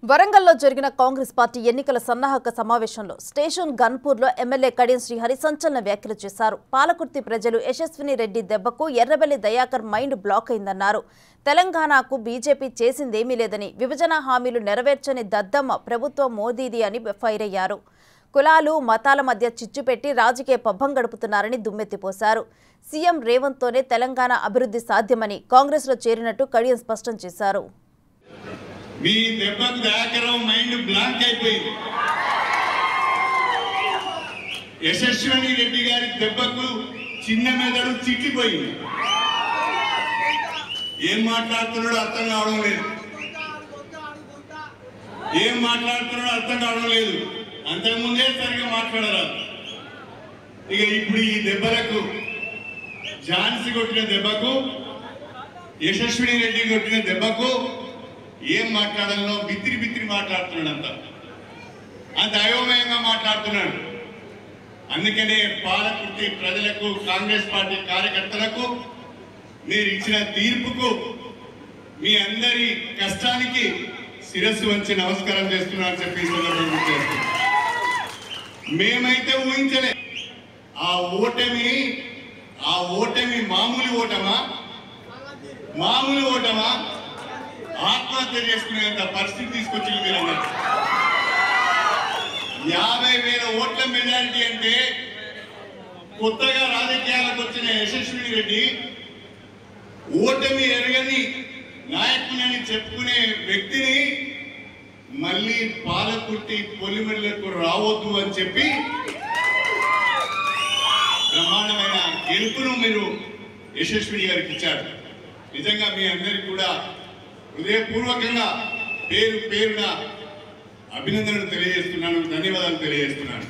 వరంగల్లో జరిగిన కాంగ్రెస్ పార్టీ ఎన్నికల సన్నాహక సమావేశంలో స్టేషన్ గన్పూర్లో ఎమ్మెల్యే కడియం శ్రీహరి సంచలన వ్యాఖ్యలు చేశారు. పాలకుర్తి ప్రజలు యశస్విని రెడ్డి దెబ్బకు ఎర్రబెల్లి దయాకర్ మైండ్ బ్లాక్ అయిందన్నారు. తెలంగాణకు బీజేపీ చేసిందేమీ లేదని, విభజన హామీలు నెరవేర్చని దద్దమ్మ ప్రభుత్వం మోదీది అని ఫైర్ అయ్యారు. కులాలు మతాల మధ్య చిచ్చు పెట్టి రాజకీయ పబ్బం గడుపుతున్నారని దుమ్మెత్తిపోశారు. సీఎం రేవంత్తోనే తెలంగాణ అభివృద్ధి సాధ్యమని కాంగ్రెస్లో చేరినట్టు కడియం స్పష్టం చేశారు. మీ దెబ్బకు దయాకరం మైండ్ బ్లాంక్ అయిపోయింది. యశస్విని రెడ్డి గారి దెబ్బకు చిన్న మెదడు చిట్లిపోయింది. ఏం మాట్లాడుతున్నాడో అర్థం కావడం లేదు. అంతకుముందే సరిగా మాట్లాడరాదు. ఇక ఇప్పుడు ఈ దెబ్బలకు, ఝాన్సీ కొట్టిన దెబ్బకు, యశస్విని రెడ్డి కొట్టిన దెబ్బకు ఏం మాట్లాడాలో బిత్తిరి మాట్లాడుతున్నాడు. అంత అయోమయంగా మాట్లాడుతున్నాడు. అందుకనే పాలకుర్తి ప్రజలకు, కాంగ్రెస్ పార్టీ కార్యకర్తలకు మీరు ఇచ్చిన తీర్పుకు, మీ అందరి కష్టానికి శిరస్సు వంచి నమస్కారం చేస్తున్నారని చెప్పి సందర్భంగా మేమైతే ఊహించలే. ఆ ఓటమి మామూలు ఓటమా ఆత్మహత్య చేసుకునేంత పరిస్థితి తీసుకొచ్చింది. మీరు 50,000 ఓట్ల మెజారిటీ అంటే కొత్తగా రాజకీయాలకు వచ్చిన యశస్విని రెడ్డి ఓటమి ఎరగని నాయకులని చెప్పుకునే వ్యక్తిని మళ్ళీ పాలకుర్తి పొలిమేరకు రావద్దు అని చెప్పి బ్రహ్మాండమైన గెలుపును మీరు యశస్విని గారికి ఇచ్చారు. నిజంగా మీ అందరికీ కూడా హృదయపూర్వకంగా పేరున అభినందనలు తెలియజేస్తున్నాను, ధన్యవాదాలు తెలియజేస్తున్నాను.